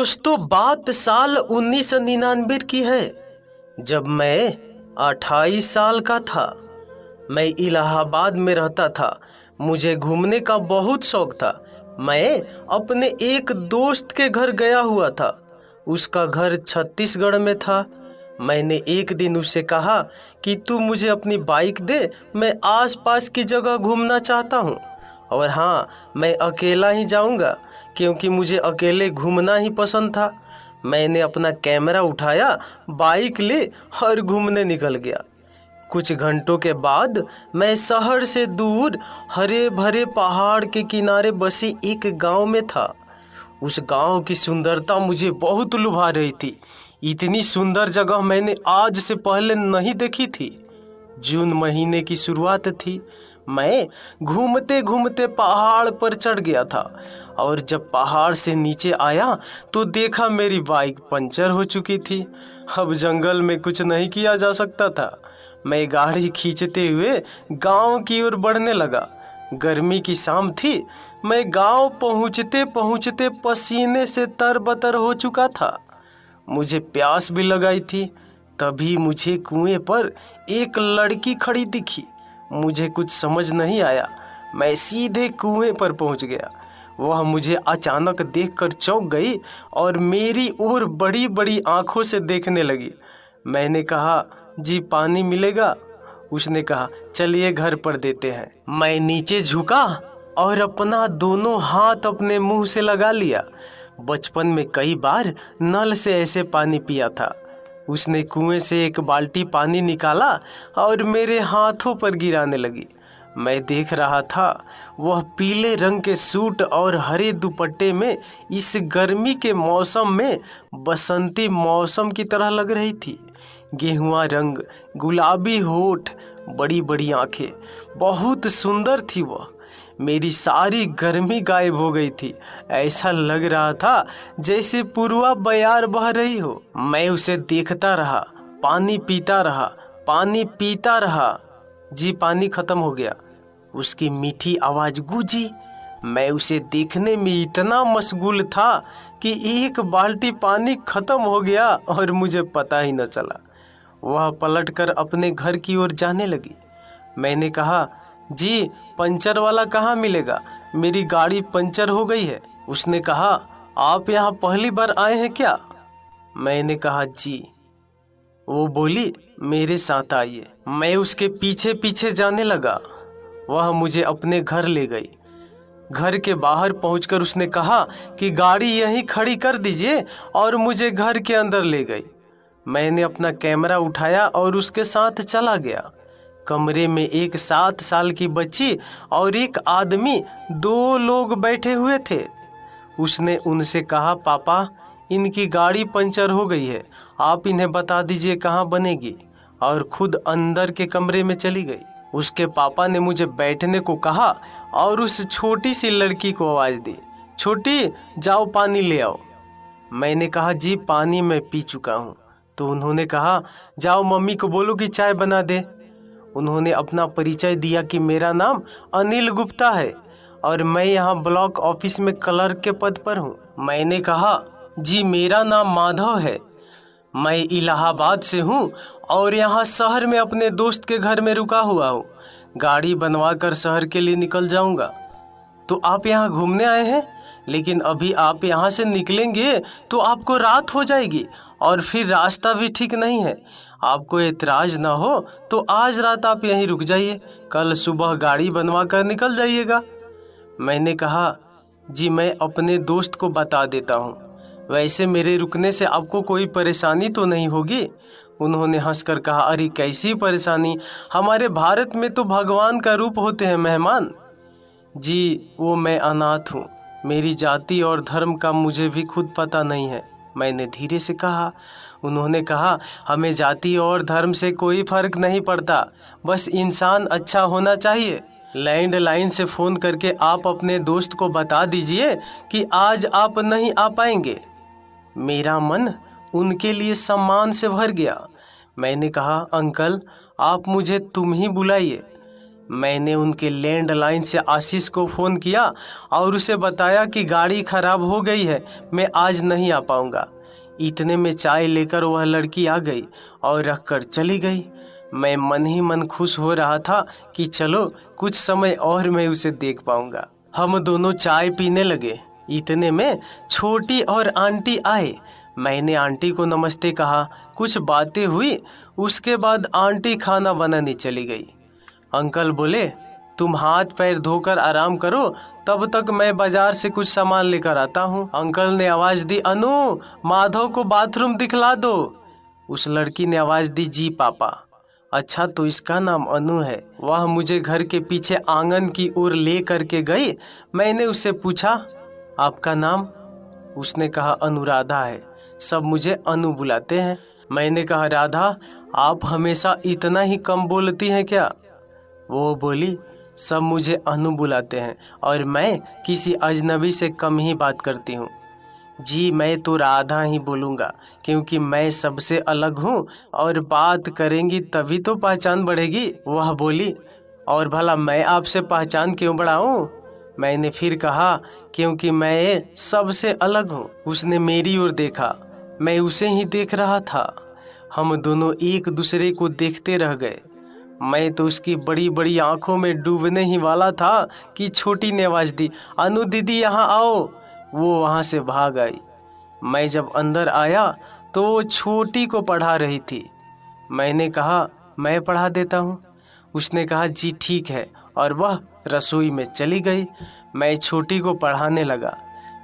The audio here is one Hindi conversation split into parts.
दोस्तों, बात साल 1999 की है, जब मैं 28 साल का था। मैं इलाहाबाद में रहता था। मुझे घूमने का बहुत शौक था। मैं अपने एक दोस्त के घर गया हुआ था। उसका घर छत्तीसगढ़ में था। मैंने एक दिन उससे कहा कि तू मुझे अपनी बाइक दे, मैं आसपास की जगह घूमना चाहता हूँ। और हाँ, मैं अकेला ही जाऊँगा क्योंकि मुझे अकेले घूमना ही पसंद था। मैंने अपना कैमरा उठाया, बाइक ले और घूमने निकल गया। कुछ घंटों के बाद मैं शहर से दूर हरे भरे पहाड़ के किनारे बसी एक गांव में था। उस गांव की सुंदरता मुझे बहुत लुभा रही थी। इतनी सुंदर जगह मैंने आज से पहले नहीं देखी थी। जून महीने की शुरुआत थी। मैं घूमते घूमते पहाड़ पर चढ़ गया था और जब पहाड़ से नीचे आया तो देखा मेरी बाइक पंचर हो चुकी थी। अब जंगल में कुछ नहीं किया जा सकता था। मैं गाड़ी खींचते हुए गांव की ओर बढ़ने लगा। गर्मी की शाम थी। मैं गांव पहुंचते पहुंचते पसीने से तरबतर हो चुका था। मुझे प्यास भी लगाई थी। तभी मुझे कुएं पर एक लड़की खड़ी दिखी। मुझे कुछ समझ नहीं आया। मैं सीधे कुएं पर पहुंच गया। वह मुझे अचानक देखकर चौंक गई और मेरी ओर बड़ी बड़ी आंखों से देखने लगी। मैंने कहा, जी पानी मिलेगा? उसने कहा, चलिए घर पर देते हैं। मैं नीचे झुका और अपना दोनों हाथ अपने मुंह से लगा लिया। बचपन में कई बार नल से ऐसे पानी पिया था। उसने कुएं से एक बाल्टी पानी निकाला और मेरे हाथों पर गिराने लगी। मैं देख रहा था, वह पीले रंग के सूट और हरे दुपट्टे में इस गर्मी के मौसम में बसंती मौसम की तरह लग रही थी। गेहुआ रंग, गुलाबी होठ, बड़ी बड़ी आंखें, बहुत सुंदर थी वह। मेरी सारी गर्मी गायब हो गई थी। ऐसा लग रहा था जैसे पूर्वा बयार बह रही हो। मैं उसे देखता रहा, पानी पीता रहा, पानी पीता रहा। जी पानी खत्म हो गया। उसकी मीठी आवाज़ गूंजी। मैं उसे देखने में इतना मशगूल था कि एक बाल्टी पानी खत्म हो गया और मुझे पता ही न चला। वह पलटकर अपने घर की ओर जाने लगी। मैंने कहा, जी पंचर वाला कहाँ मिलेगा? मेरी गाड़ी पंचर हो गई है। उसने कहा, आप यहाँ पहली बार आए हैं क्या? मैंने कहा, जी। वो बोली, मेरे साथ आइए। मैं उसके पीछे पीछे जाने लगा। वह मुझे अपने घर ले गई। घर के बाहर पहुंचकर उसने कहा कि गाड़ी यहीं खड़ी कर दीजिए और मुझे घर के अंदर ले गई। मैंने अपना कैमरा उठाया और उसके साथ चला गया। कमरे में एक 7 साल की बच्ची और एक आदमी, 2 लोग बैठे हुए थे। उसने उनसे कहा, पापा इनकी गाड़ी पंचर हो गई है, आप इन्हें बता दीजिए कहाँ बनेगी, और खुद अंदर के कमरे में चली गई। उसके पापा ने मुझे बैठने को कहा और उस छोटी सी लड़की को आवाज़ दी, छोटी जाओ पानी ले आओ। मैंने कहा, जी पानी मैं पी चुका हूँ। तो उन्होंने कहा, जाओ मम्मी को बोलो कि चाय बना दे। उन्होंने अपना परिचय दिया कि मेरा नाम अनिल गुप्ता है और मैं यहाँ ब्लॉक ऑफिस में क्लर्क के पद पर हूँ। मैंने कहा, जी मेरा नाम माधव है, मैं इलाहाबाद से हूँ और यहाँ शहर में अपने दोस्त के घर में रुका हुआ हूँ। गाड़ी बनवा कर शहर के लिए निकल जाऊँगा। तो आप यहाँ घूमने आए हैं, लेकिन अभी आप यहाँ से निकलेंगे तो आपको रात हो जाएगी और फिर रास्ता भी ठीक नहीं है। आपको एतराज़ ना हो तो आज रात आप यहीं रुक जाइए, कल सुबह गाड़ी बनवा कर निकल जाइएगा। मैंने कहा, जी मैं अपने दोस्त को बता देता हूँ, वैसे मेरे रुकने से आपको कोई परेशानी तो नहीं होगी? उन्होंने हंसकर कहा, अरे कैसी परेशानी, हमारे भारत में तो भगवान का रूप होते हैं मेहमान। जी वो मैं अनाथ हूँ, मेरी जाति और धर्म का मुझे भी खुद पता नहीं है, मैंने धीरे से कहा। उन्होंने कहा, हमें जाति और धर्म से कोई फर्क नहीं पड़ता, बस इंसान अच्छा होना चाहिए। लैंडलाइन से फ़ोन करके आप अपने दोस्त को बता दीजिए कि आज आप नहीं आ पाएंगे। मेरा मन उनके लिए सम्मान से भर गया। मैंने कहा, अंकल आप मुझे तुम ही बुलाइए। मैंने उनके लैंडलाइन से आशीष को फ़ोन किया और उसे बताया कि गाड़ी खराब हो गई है, मैं आज नहीं आ पाऊँगा। इतने में चाय लेकर वह लड़की आ गई और रखकर चली गई। मैं मन ही मन खुश हो रहा था कि चलो कुछ समय और मैं उसे देख पाऊँगा। हम दोनों चाय पीने लगे। इतने में छोटी और आंटी आए। मैंने आंटी को नमस्ते कहा, कुछ बातें हुई। उसके बाद आंटी खाना बनाने चली गई। अंकल बोले, तुम हाथ पैर धोकर आराम करो, तब तक मैं बाजार से कुछ सामान लेकर आता हूँ। अंकल ने आवाज़ दी, अनु, माधव को बाथरूम दिखला दो। उस लड़की ने आवाज़ दी, जी पापा। अच्छा, तो इसका नाम अनु है। वह मुझे घर के पीछे आंगन की ओर ले करके गई। मैंने उससे पूछा, आपका नाम? उसने कहा, अनुराधा है, सब मुझे अनु बुलाते हैं। मैंने कहा, राधा, आप हमेशा इतना ही कम बोलती हैं क्या? वो बोली, सब मुझे अनु बुलाते हैं और मैं किसी अजनबी से कम ही बात करती हूँ। जी, मैं तो राधा ही बोलूँगा क्योंकि मैं सबसे अलग हूँ और बात करेंगी तभी तो पहचान बढ़ेगी। वह बोली, और भला मैं आपसे पहचान क्यों बढ़ाऊँ? मैंने फिर कहा, क्योंकि मैं सबसे अलग हूँ। उसने मेरी ओर देखा, मैं उसे ही देख रहा था। हम दोनों एक दूसरे को देखते रह गए। मैं तो उसकी बड़ी बड़ी आंखों में डूबने ही वाला था कि छोटी ने आवाज़ दी, अनु दीदी यहाँ आओ। वो वहाँ से भाग आई। मैं जब अंदर आया तो वो छोटी को पढ़ा रही थी। मैंने कहा, मैं पढ़ा देता हूँ। उसने कहा, जी ठीक है, और वह रसोई में चली गई। मैं छोटी को पढ़ाने लगा।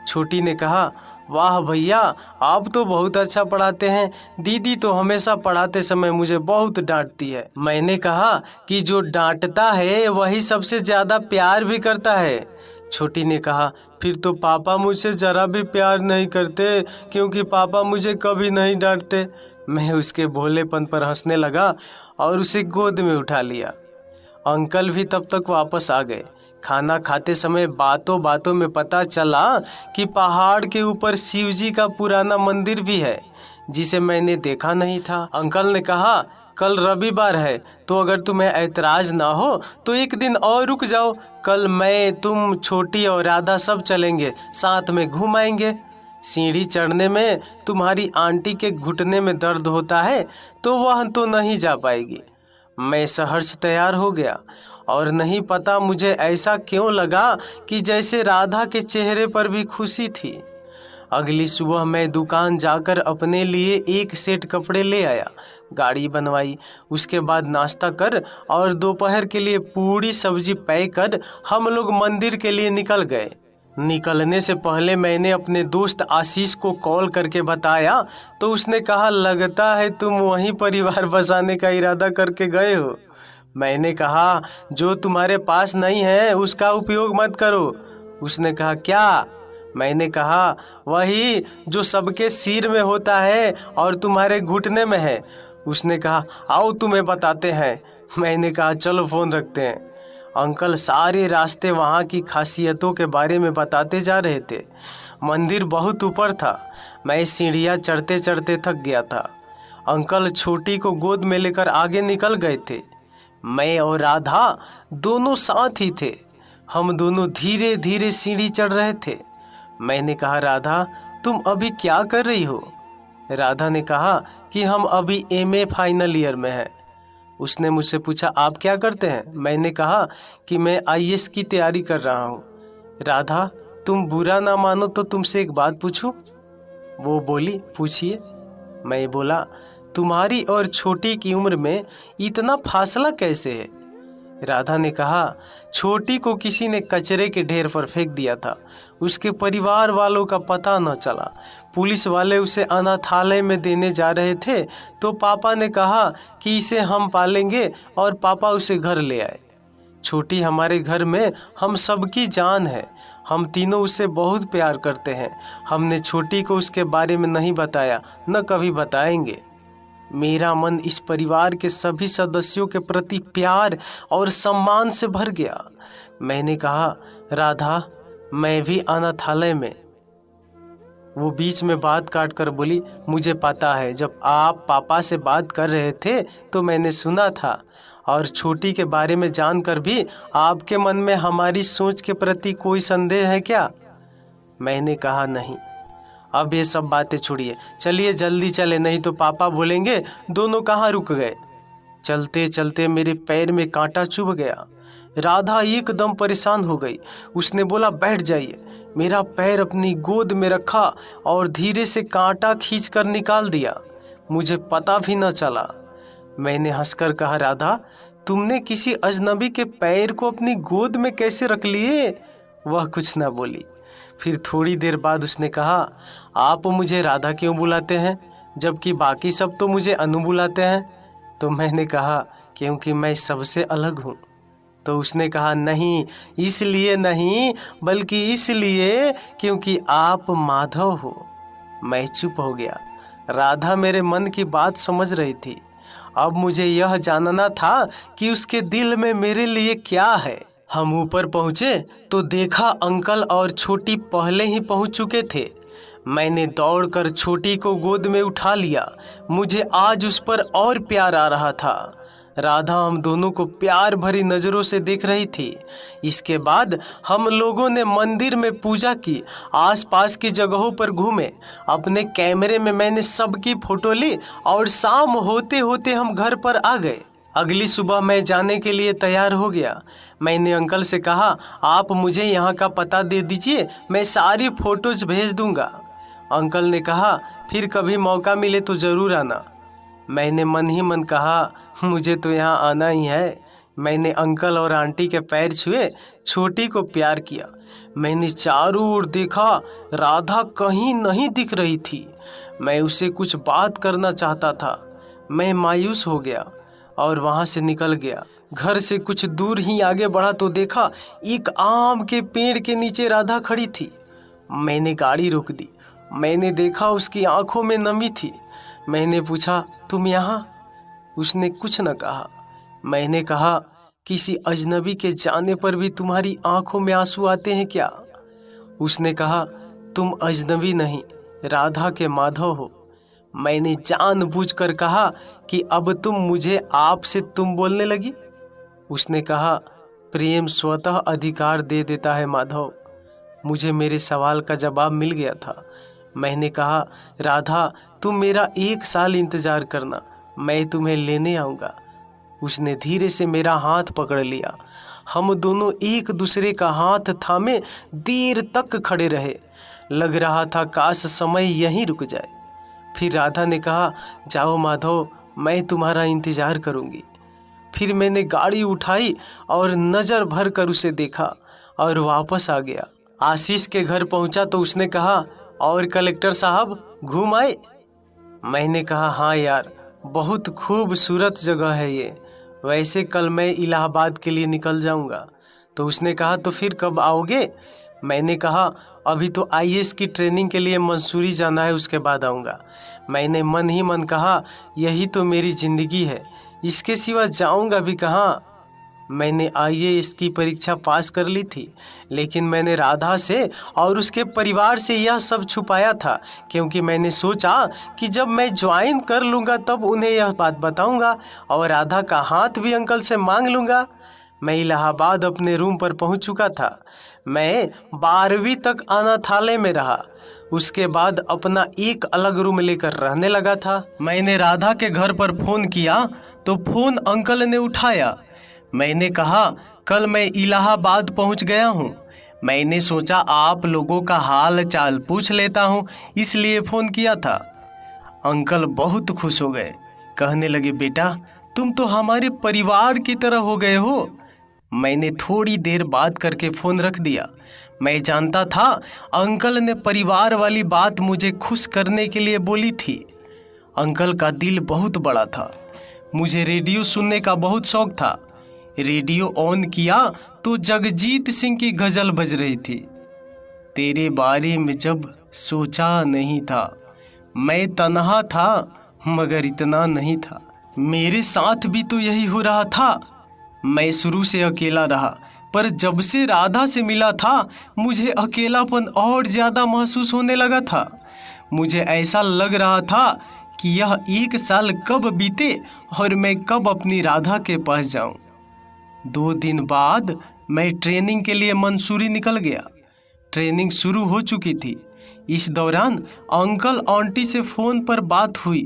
छोटी ने कहा, वाह भैया, आप तो बहुत अच्छा पढ़ाते हैं। दीदी तो हमेशा पढ़ाते समय मुझे बहुत डांटती है। मैंने कहा कि जो डांटता है वही सबसे ज़्यादा प्यार भी करता है। छोटी ने कहा, फिर तो पापा मुझसे ज़रा भी प्यार नहीं करते क्योंकि पापा मुझे कभी नहीं डांटते। मैं उसके भोलेपन पर हंसने लगा और उसे गोद में उठा लिया। अंकल भी तब तक वापस आ गए। खाना खाते समय बातों बातों में पता चला कि पहाड़ के ऊपर शिव जी का पुराना मंदिर भी है जिसे मैंने देखा नहीं था। अंकल ने कहा, कल रविवार है तो अगर तुम्हें ऐतराज ना हो तो एक दिन और रुक जाओ। कल मैं, तुम, छोटी और राधा सब चलेंगे, साथ में घूम आएंगे। सीढ़ी चढ़ने में तुम्हारी आंटी के घुटने में दर्द होता है तो वह तो नहीं जा पाएगी। मैं सहर्ष तैयार हो गया और नहीं पता मुझे ऐसा क्यों लगा कि जैसे राधा के चेहरे पर भी खुशी थी। अगली सुबह मैं दुकान जाकर अपने लिए एक सेट कपड़े ले आया, गाड़ी बनवाई। उसके बाद नाश्ता कर और दोपहर के लिए पूरी सब्जी पैक कर हम लोग मंदिर के लिए निकल गए। निकलने से पहले मैंने अपने दोस्त आशीष को कॉल करके बताया तो उसने कहा, लगता है तुम वहीं परिवार बसाने का इरादा करके गए हो। मैंने कहा, जो तुम्हारे पास नहीं है उसका उपयोग मत करो। उसने कहा, क्या? मैंने कहा, वही जो सबके सिर में होता है और तुम्हारे घुटने में है। उसने कहा, आओ तुम्हें बताते हैं। मैंने कहा, चलो फ़ोन रखते हैं। अंकल सारे रास्ते वहाँ की खासियतों के बारे में बताते जा रहे थे। मंदिर बहुत ऊपर था। मैं सीढ़ियाँ चढ़ते चढ़ते थक गया था। अंकल छोटी को गोद में लेकर आगे निकल गए थे। मैं और राधा दोनों साथ ही थे। हम दोनों धीरे धीरे सीढ़ी चढ़ रहे थे। मैंने कहा, राधा, तुम अभी क्या कर रही हो? राधा ने कहा कि हम अभी एमए फाइनल ईयर में हैं। उसने मुझसे पूछा, आप क्या करते हैं? मैंने कहा कि मैं आईएएस की तैयारी कर रहा हूँ। राधा, तुम बुरा ना मानो तो तुमसे एक बात पूछूं? वो बोली, पूछिए। मैं बोला, तुम्हारी और छोटी की उम्र में इतना फासला कैसे है? राधा ने कहा, छोटी को किसी ने कचरे के ढेर पर फेंक दिया था। उसके परिवार वालों का पता न चला। पुलिस वाले उसे अनाथालय में देने जा रहे थे तो पापा ने कहा कि इसे हम पालेंगे और पापा उसे घर ले आए। छोटी हमारे घर में हम सबकी जान है। हम तीनों उससे बहुत प्यार करते हैं। हमने छोटी को उसके बारे में नहीं बताया, न कभी बताएंगे। मेरा मन इस परिवार के सभी सदस्यों के प्रति प्यार और सम्मान से भर गया। मैंने कहा, राधा, मैं भी अनाथालय में। वो बीच में बात काट कर बोली, मुझे पता है, जब आप पापा से बात कर रहे थे तो मैंने सुना था। और छोटी के बारे में जानकर भी आपके मन में हमारी सोच के प्रति कोई संदेह है क्या? मैंने कहा नहीं। अब ये सब बातें छोड़िए, चलिए जल्दी चले, नहीं तो पापा बोलेंगे दोनों कहाँ रुक गए। चलते चलते मेरे पैर में कांटा चुभ गया। राधा एकदम परेशान हो गई। उसने बोला बैठ जाइए। मेरा पैर अपनी गोद में रखा और धीरे से कांटा खींचकर निकाल दिया। मुझे पता भी न चला। मैंने हंसकर कहा, राधा तुमने किसी अजनबी के पैर को अपनी गोद में कैसे रख लिए? वह कुछ न बोली। फिर थोड़ी देर बाद उसने कहा, आप मुझे राधा क्यों बुलाते हैं जबकि बाकी सब तो मुझे अनु बुलाते हैं? तो मैंने कहा, क्योंकि मैं सबसे अलग हूँ। तो उसने कहा, नहीं इसलिए नहीं, बल्कि इसलिए क्योंकि आप माधव हो। मैं चुप हो गया। राधा मेरे मन की बात समझ रही थी। अब मुझे यह जानना था कि उसके दिल में मेरे लिए क्या है। हम ऊपर पहुँचे तो देखा अंकल और छोटी पहले ही पहुँच चुके थे। मैंने दौड़कर छोटी को गोद में उठा लिया। मुझे आज उस पर और प्यार आ रहा था। राधा हम दोनों को प्यार भरी नज़रों से देख रही थी। इसके बाद हम लोगों ने मंदिर में पूजा की, आसपास की जगहों पर घूमे। अपने कैमरे में मैंने सबकी फ़ोटो ली और शाम होते होते हम घर पर आ गए। अगली सुबह मैं जाने के लिए तैयार हो गया। मैंने अंकल से कहा, आप मुझे यहाँ का पता दे दीजिए, मैं सारी फ़ोटोज़ भेज दूँगा। अंकल ने कहा, फिर कभी मौका मिले तो ज़रूर आना। मैंने मन ही मन कहा, मुझे तो यहाँ आना ही है। मैंने अंकल और आंटी के पैर छुए, छोटी को प्यार किया। मैंने चारों ओर देखा, राधा कहीं नहीं दिख रही थी। मैं उसे कुछ बात करना चाहता था। मैं मायूस हो गया और वहाँ से निकल गया। घर से कुछ दूर ही आगे बढ़ा तो देखा एक आम के पेड़ के नीचे राधा खड़ी थी। मैंने गाड़ी रोक दी। मैंने देखा उसकी आंखों में नमी थी। मैंने पूछा, तुम यहाँ? उसने कुछ न कहा। मैंने कहा, किसी अजनबी के जाने पर भी तुम्हारी आंखों में आंसू आते हैं क्या? उसने कहा, तुम अजनबी नहीं, राधा के माधव हो। मैंने जानबूझकर कहा कि अब तुम मुझे आप से तुम बोलने लगी। उसने कहा, प्रेम स्वतः अधिकार दे देता है माधव। मुझे मेरे सवाल का जवाब मिल गया था। मैंने कहा, राधा तुम मेरा 1 साल इंतज़ार करना, मैं तुम्हें लेने आऊँगा। उसने धीरे से मेरा हाथ पकड़ लिया। हम दोनों एक दूसरे का हाथ थामे देर तक खड़े रहे। लग रहा था काश समय यहीं रुक जाए। फिर राधा ने कहा, जाओ माधव, मैं तुम्हारा इंतज़ार करूँगी। फिर मैंने गाड़ी उठाई और नज़र भर कर उसे देखा और वापस आ गया। आशीष के घर पहुँचा तो उसने कहा, और कलेक्टर साहब घूम आए? मैंने कहा, हाँ यार, बहुत खूबसूरत जगह है ये। वैसे कल मैं इलाहाबाद के लिए निकल जाऊंगा। तो उसने कहा, तो फिर कब आओगे? मैंने कहा, अभी तो आईएएस की ट्रेनिंग के लिए मंसूरी जाना है, उसके बाद आऊँगा। मैंने मन ही मन कहा, यही तो मेरी ज़िंदगी है, इसके सिवा जाऊँगा भी कहाँ। मैंने आईएएस की परीक्षा पास कर ली थी, लेकिन मैंने राधा से और उसके परिवार से यह सब छुपाया था, क्योंकि मैंने सोचा कि जब मैं ज्वाइन कर लूँगा तब उन्हें यह बात बताऊँगा और राधा का हाथ भी अंकल से मांग लूँगा। मैं इलाहाबाद अपने रूम पर पहुँच चुका था। मैं 12वीं तक अनाथालय में रहा। उसके बाद अपना एक अलग रूम लेकर रहने लगा था। मैंने राधा के घर पर फ़ोन किया तो फ़ोन अंकल ने उठाया। मैंने कहा, कल मैं इलाहाबाद पहुंच गया हूं। मैंने सोचा आप लोगों का हाल चाल पूछ लेता हूं, इसलिए फ़ोन किया था। अंकल बहुत खुश हो गए। कहने लगे, बेटा तुम तो हमारे परिवार की तरह हो गए हो। मैंने थोड़ी देर बात करके फ़ोन रख दिया। मैं जानता था अंकल ने परिवार वाली बात मुझे खुश करने के लिए बोली थी। अंकल का दिल बहुत बड़ा था। मुझे रेडियो सुनने का बहुत शौक था। रेडियो ऑन किया तो जगजीत सिंह की गज़ल बज रही थी। तेरे बारे में जब सोचा नहीं था, मैं तन्हा था मगर इतना नहीं था। मेरे साथ भी तो यही हो रहा था। मैं शुरू से अकेला रहा, पर जब से राधा से मिला था मुझे अकेलापन और ज़्यादा महसूस होने लगा था। मुझे ऐसा लग रहा था कि यह 1 साल कब बीते और मैं कब अपनी राधा के पास जाऊं। 2 दिन बाद मैं ट्रेनिंग के लिए मंसूरी निकल गया। ट्रेनिंग शुरू हो चुकी थी। इस दौरान अंकल आंटी से फ़ोन पर बात हुई,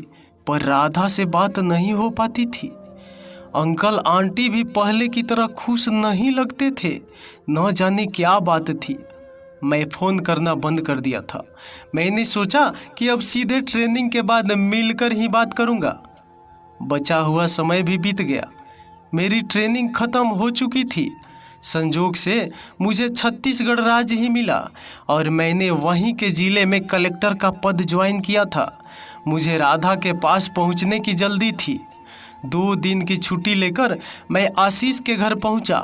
पर राधा से बात नहीं हो पाती थी। अंकल आंटी भी पहले की तरह खुश नहीं लगते थे। न जाने क्या बात थी। मैं फ़ोन करना बंद कर दिया था। मैंने सोचा कि अब सीधे ट्रेनिंग के बाद मिलकर ही बात करूँगा। बचा हुआ समय भी बीत गया। मेरी ट्रेनिंग ख़त्म हो चुकी थी। संजोग से मुझे छत्तीसगढ़ राज्य ही मिला और मैंने वहीं के ज़िले में कलेक्टर का पद ज्वाइन किया था। मुझे राधा के पास पहुंचने की जल्दी थी। 2 दिन की छुट्टी लेकर मैं आशीष के घर पहुंचा।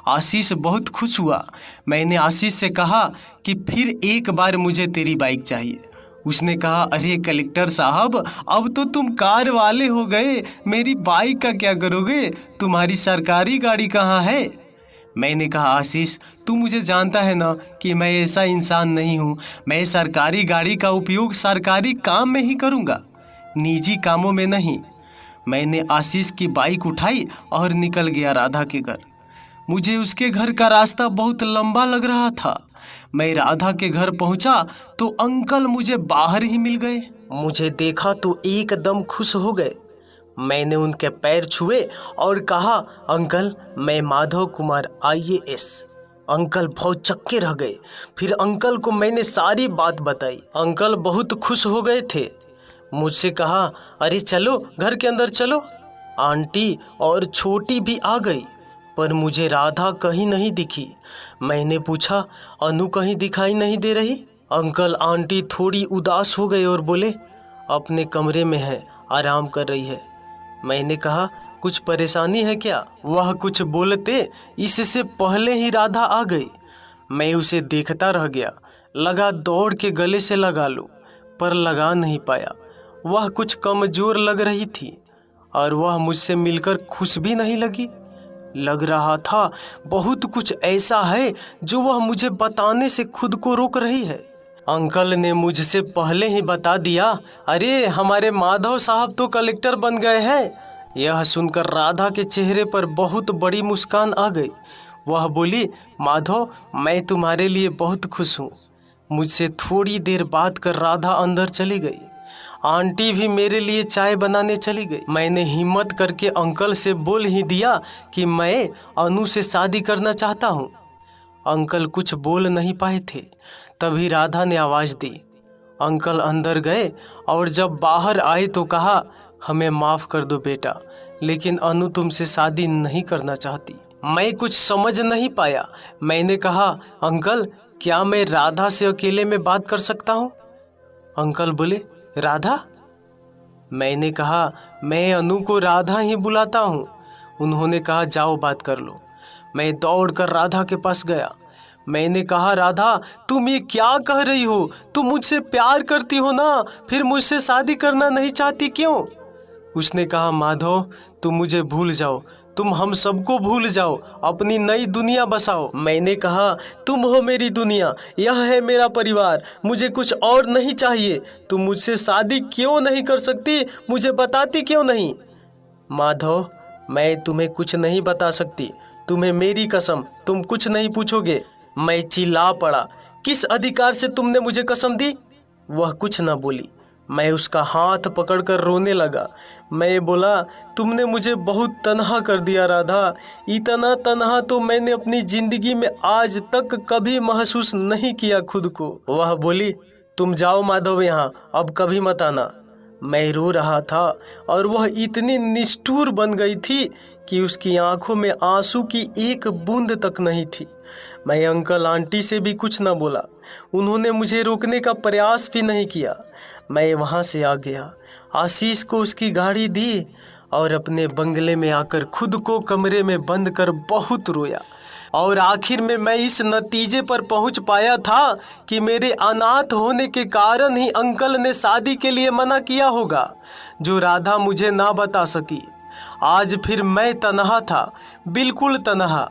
आशीष बहुत खुश हुआ। मैंने आशीष से कहा कि फिर एक बार मुझे तेरी बाइक चाहिए। उसने कहा, अरे कलेक्टर साहब, अब तो तुम कार वाले हो गए, मेरी बाइक का क्या करोगे? तुम्हारी सरकारी गाड़ी कहाँ है? मैंने कहा, आशीष, तू मुझे जानता है ना कि मैं ऐसा इंसान नहीं हूँ। मैं सरकारी गाड़ी का उपयोग सरकारी काम में ही करूँगा, निजी कामों में नहीं। मैंने आशीष की बाइक उठाई और निकल गया राधा के घर। मुझे उसके घर का रास्ता बहुत लंबा लग रहा था। मैं राधा के घर पहुंचा तो अंकल मुझे बाहर ही मिल गए। मुझे देखा तो एकदम खुश हो गए। मैंने उनके पैर छुए और कहा, अंकल, मैं माधव कुमार IAS। अंकल बहुत चक्के रह गए। फिर अंकल को मैंने सारी बात बताई। अंकल बहुत खुश हो गए थे। मुझसे कहा, अरे चलो घर के अंदर चलो। आंटी और छोटी भी आ गई, पर मुझे राधा कहीं नहीं दिखी। मैंने पूछा, अनु कहीं दिखाई नहीं दे रही? अंकल आंटी थोड़ी उदास हो गए और बोले, अपने कमरे में है, आराम कर रही है। मैंने कहा, कुछ परेशानी है क्या? वह कुछ बोलते इससे पहले ही राधा आ गई। मैं उसे देखता रह गया। लगा दौड़ के गले से लगा लूं, पर लगा नहीं पाया। वह कुछ कमज़ोर लग रही थी और वह मुझसे मिलकर खुश भी नहीं लगी। लग रहा था बहुत कुछ ऐसा है जो वह मुझे बताने से खुद को रोक रही है। अंकल ने मुझसे पहले ही बता दिया, अरे हमारे माधव साहब तो कलेक्टर बन गए हैं। यह सुनकर राधा के चेहरे पर बहुत बड़ी मुस्कान आ गई। वह बोली, माधव, मैं तुम्हारे लिए बहुत खुश हूँ। मुझसे थोड़ी देर बात कर राधा अंदर चली गई। आंटी भी मेरे लिए चाय बनाने चली गई। मैंने हिम्मत करके अंकल से बोल ही दिया कि मैं अनु से शादी करना चाहता हूँ। अंकल कुछ बोल नहीं पाए थे। तभी राधा ने आवाज़ दी। अंकल अंदर गए और जब बाहर आए तो कहा, हमें माफ़ कर दो बेटा, लेकिन अनु तुमसे शादी नहीं करना चाहती। मैं कुछ समझ नहीं पाया। मैंने कहा, अंकल, क्या मैं राधा से अकेले में बात कर सकता हूँ? अंकल बोले, राधा? मैंने कहा, मैं अनु को राधा ही बुलाता हूँ। उन्होंने कहा, जाओ बात कर लो। मैं दौड़कर राधा के पास गया। मैंने कहा, राधा, तुम ये क्या कह रही हो? तुम मुझसे प्यार करती हो ना, फिर मुझसे शादी करना नहीं चाहती क्यों? उसने कहा, माधव, तुम मुझे भूल जाओ, तुम हम सबको भूल जाओ, अपनी नई दुनिया बसाओ। मैंने कहा, तुम हो मेरी दुनिया, यह है मेरा परिवार, मुझे कुछ और नहीं चाहिए। तुम मुझसे शादी क्यों नहीं कर सकती? मुझे बताती क्यों नहीं? माधव, मैं तुम्हें कुछ नहीं बता सकती। तुम्हें मेरी कसम, तुम कुछ नहीं पूछोगे। मैं चिल्ला पड़ा, किस अधिकार से तुमने मुझे कसम दी? वह कुछ न बोली। मैं उसका हाथ पकड़कर रोने लगा। मैं बोला, तुमने मुझे बहुत तन्हा कर दिया राधा। इतना तन्हा तो मैंने अपनी ज़िंदगी में आज तक कभी महसूस नहीं किया खुद को। वह बोली, तुम जाओ माधव यहाँ, अब कभी मत आना। मैं रो रहा था और वह इतनी निष्ठुर बन गई थी कि उसकी आंखों में आंसू की एक बूंद तक नहीं थी। मैं अंकल आंटी से भी कुछ न बोला। उन्होंने मुझे रोकने का प्रयास भी नहीं किया। मैं वहाँ से आ गया। आशीष को उसकी गाड़ी दी और अपने बंगले में आकर खुद को कमरे में बंद कर बहुत रोया। और आखिर में मैं इस नतीजे पर पहुंच पाया था कि मेरे अनाथ होने के कारण ही अंकल ने शादी के लिए मना किया होगा, जो राधा मुझे ना बता सकी। आज फिर मैं तन्हा था, बिल्कुल तन्हा।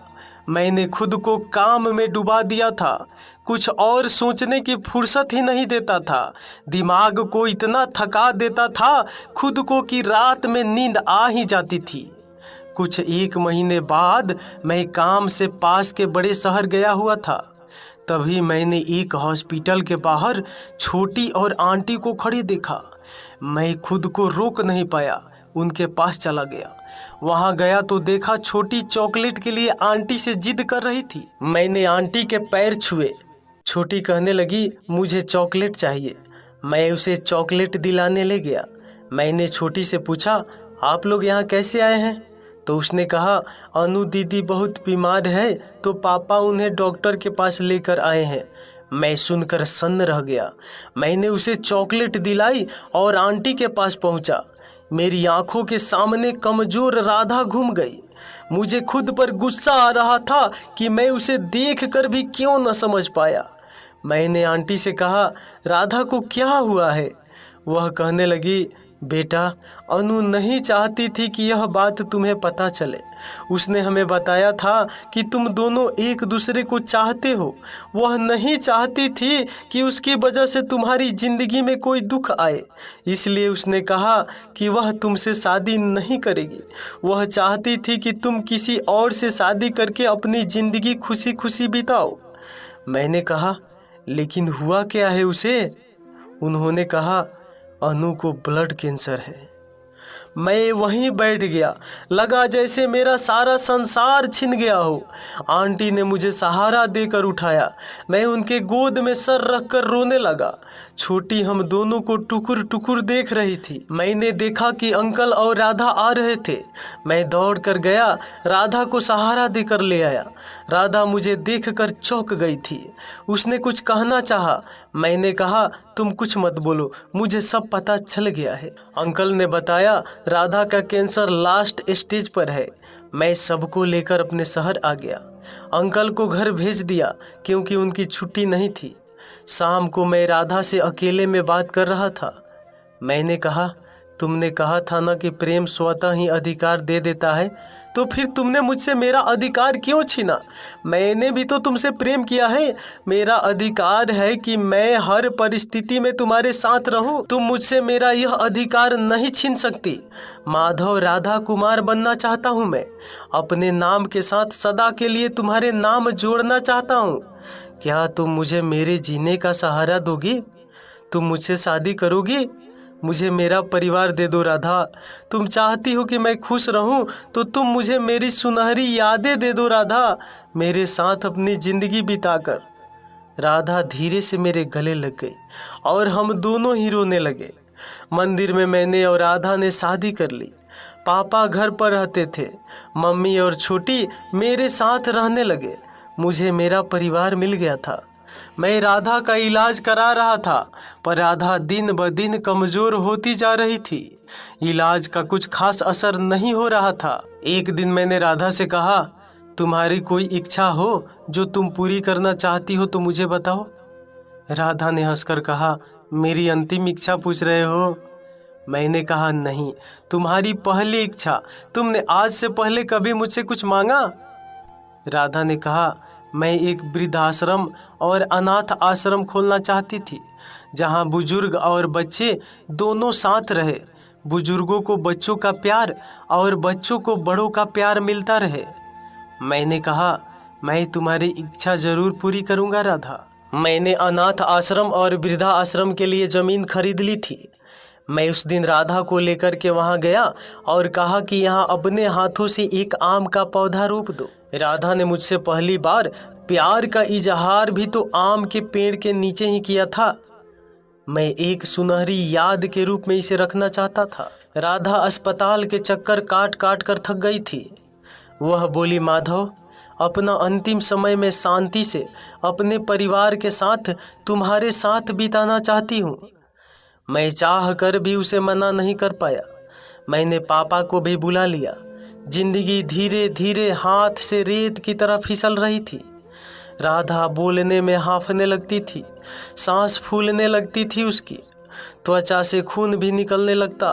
मैंने खुद को काम में डुबा दिया था, कुछ और सोचने की फुर्सत ही नहीं देता था। दिमाग को इतना थका देता था खुद को कि रात में नींद आ ही जाती थी। कुछ 1 महीने बाद मैं काम से पास के बड़े शहर गया हुआ था। तभी मैंने एक हॉस्पिटल के बाहर छोटी और आंटी को खड़ी देखा। मैं खुद को रोक नहीं पाया, उनके पास चला गया। वहां गया तो देखा छोटी चॉकलेट के लिए आंटी से जिद कर रही थी। मैंने आंटी के पैर छुए। छोटी कहने लगी, मुझे चॉकलेट चाहिए। मैं उसे चॉकलेट दिलाने ले गया। मैंने छोटी से पूछा, आप लोग यहाँ कैसे आए हैं? तो उसने कहा, अनु दीदी बहुत बीमार है तो पापा उन्हें डॉक्टर के पास लेकर आए हैं। मैं सुनकर सन्न रह गया। मैंने उसे चॉकलेट दिलाई और आंटी के पास पहुंचा। मेरी आंखों के सामने कमजोर राधा घूम गई। मुझे खुद पर गुस्सा आ रहा था कि मैं उसे देखकर भी क्यों न समझ पाया। मैंने आंटी से कहा, राधा को क्या हुआ है? वह कहने लगी, बेटा, अनु नहीं चाहती थी कि यह बात तुम्हें पता चले। उसने हमें बताया था कि तुम दोनों एक दूसरे को चाहते हो। वह नहीं चाहती थी कि उसकी वजह से तुम्हारी जिंदगी में कोई दुख आए, इसलिए उसने कहा कि वह तुमसे शादी नहीं करेगी। वह चाहती थी कि तुम किसी और से शादी करके अपनी जिंदगी खुशी खुशी बिताओ। मैंने कहा, लेकिन हुआ क्या है उसे? उन्होंने कहा, अनु को ब्लड कैंसर है। मैं वहीं बैठ गया, लगा जैसे मेरा सारा संसार छिन गया हो। आंटी ने मुझे सहारा देकर उठाया। मैं उनके गोद में सर रखकर रोने लगा। छोटी हम दोनों को टुकुर टुकुर देख रही थी। मैंने देखा कि अंकल और राधा आ रहे थे। मैं दौड़ कर गया, राधा को सहारा देकर ले आया। राधा मुझे देखकर चौंक गई थी। उसने कुछ कहना चाहा। मैंने कहा, तुम कुछ मत बोलो, मुझे सब पता चल गया है। अंकल ने बताया, राधा का कैंसर लास्ट स्टेज पर है। मैं सबको लेकर अपने शहर आ गया। अंकल को घर भेज दिया क्योंकि उनकी छुट्टी नहीं थी। शाम को मैं राधा से अकेले में बात कर रहा था। मैंने कहा, तुमने कहा था ना कि प्रेम स्वतः ही अधिकार दे देता है, तो फिर तुमने मुझसे मेरा अधिकार क्यों छीना? मैंने भी तो तुमसे प्रेम किया है। मेरा अधिकार है कि मैं हर परिस्थिति में तुम्हारे साथ रहूं। तुम मुझसे मेरा यह अधिकार नहीं छीन सकती। माधव राधा कुमार बनना चाहता हूं मैं। अपने नाम के साथ सदा के लिए तुम्हारे नाम जोड़ना चाहता हूं। क्या तुम मुझे मेरे जीने का सहारा दोगी? तुम मुझसे शादी करोगी? मुझे मेरा परिवार दे दो राधा। तुम चाहती हो कि मैं खुश रहूं तो तुम मुझे मेरी सुनहरी यादें दे दो राधा, मेरे साथ अपनी ज़िंदगी बिताकर। राधा धीरे से मेरे गले लग गई और हम दोनों ही रोने लगे। मंदिर में मैंने और राधा ने शादी कर ली। पापा घर पर रहते थे। मम्मी और छोटी मेरे साथ रहने लगे। मुझे मेरा परिवार मिल गया था। मैं राधा का इलाज करा रहा था, पर राधा दिन ब दिन कमज़ोर होती जा रही थी। इलाज का कुछ खास असर नहीं हो रहा था। एक दिन मैंने राधा से कहा, तुम्हारी कोई इच्छा हो जो तुम पूरी करना चाहती हो तो मुझे बताओ। राधा ने हंसकर कहा, मेरी अंतिम इच्छा पूछ रहे हो? मैंने कहा, नहीं, तुम्हारी पहली इच्छा। तुमने आज से पहले कभी मुझसे कुछ मांगा? राधा ने कहा, मैं एक वृद्धाश्रम और अनाथ आश्रम खोलना चाहती थी, जहां बुजुर्ग और बच्चे दोनों साथ रहे। बुजुर्गों को बच्चों का प्यार और बच्चों को बड़ों का प्यार मिलता रहे। मैंने कहा, मैं तुम्हारी इच्छा ज़रूर पूरी करूंगा राधा। मैंने अनाथ आश्रम और वृद्धा आश्रम के लिए ज़मीन खरीद ली थी। मैं उस दिन राधा को लेकर के वहां गया और कहा कि यहाँ अपने हाथों से एक आम का पौधा रोप दो। राधा ने मुझसे पहली बार प्यार का इजहार भी तो आम के पेड़ के नीचे ही किया था। मैं एक सुनहरी याद के रूप में इसे रखना चाहता था। राधा अस्पताल के चक्कर काट काट कर थक गई थी। वह बोली, माधव, अपना अंतिम समय में शांति से अपने परिवार के साथ तुम्हारे साथ बिताना चाहती हूँ। मैं चाह कर भी उसे मना नहीं कर पाया। मैंने पापा को भी बुला लिया। जिंदगी धीरे धीरे हाथ से रेत की तरह फिसल रही थी। राधा बोलने में हांफने लगती थी, सांस फूलने लगती थी उसकी, त्वचा से खून भी निकलने लगता,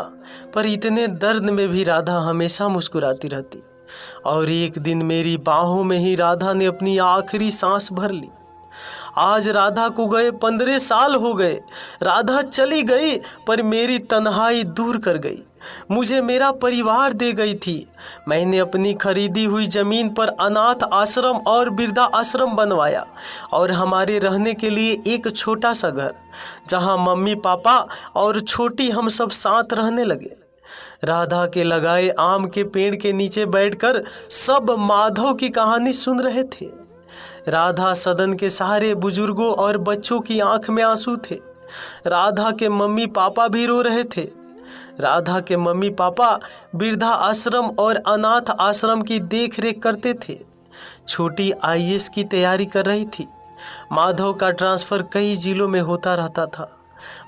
पर इतने दर्द में भी राधा हमेशा मुस्कुराती रहती। और एक दिन मेरी बाहों में ही राधा ने अपनी आखिरी सांस भर ली। आज राधा को गए 15 साल हो गए। राधा चली गई पर मेरी तन्हाई दूर कर गई। मुझे मेरा परिवार दे गई थी। मैंने अपनी खरीदी हुई ज़मीन पर अनाथ आश्रम और वृद्धा आश्रम बनवाया और हमारे रहने के लिए एक छोटा सा घर, जहां मम्मी पापा और छोटी हम सब साथ रहने लगे। राधा के लगाए आम के पेड़ के नीचे बैठकर सब माधव की कहानी सुन रहे थे। राधा सदन के सारे बुजुर्गों और बच्चों की आंख में आंसू थे। राधा के मम्मी पापा भी रो रहे थे। राधा के मम्मी पापा वृद्धा आश्रम और अनाथ आश्रम की देखरेख करते थे। छोटी आईएएस की तैयारी कर रही थी। माधव का ट्रांसफ़र कई जिलों में होता रहता था।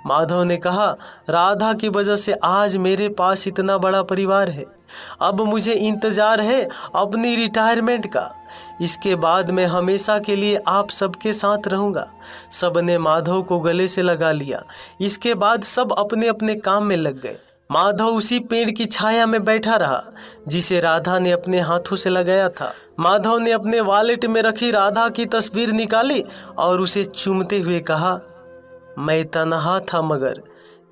माधव ने कहा, राधा की वजह से आज मेरे पास इतना बड़ा परिवार है। अब मुझे इंतज़ार है अपनी रिटायरमेंट का। इसके बाद मैं हमेशा के लिए आप सबके साथ रहूँगा। सब ने माधव को गले से लगा लिया। इसके बाद सब अपने अपने काम में लग गए। माधव उसी पेड़ की छाया में बैठा रहा जिसे राधा ने अपने हाथों से लगाया था। माधव ने अपने वॉलेट में रखी राधा की तस्वीर निकाली और उसे चूमते हुए कहा, मैं तन्हा था मगर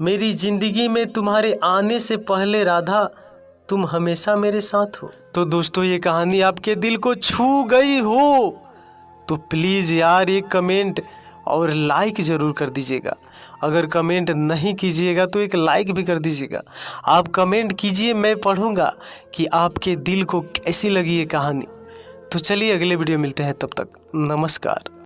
मेरी जिंदगी में तुम्हारे आने से पहले राधा तुम हमेशा मेरे साथ हो। तो दोस्तों, ये कहानी आपके दिल को छू गई हो तो प्लीज़ यार एक कमेंट और लाइक ज़रूर कर दीजिएगा। अगर कमेंट नहीं कीजिएगा तो एक लाइक भी कर दीजिएगा। आप कमेंट कीजिए, मैं पढ़ूंगा कि आपके दिल को कैसी लगी ये कहानी। तो चलिए अगले वीडियो मिलते हैं, तब तक नमस्कार।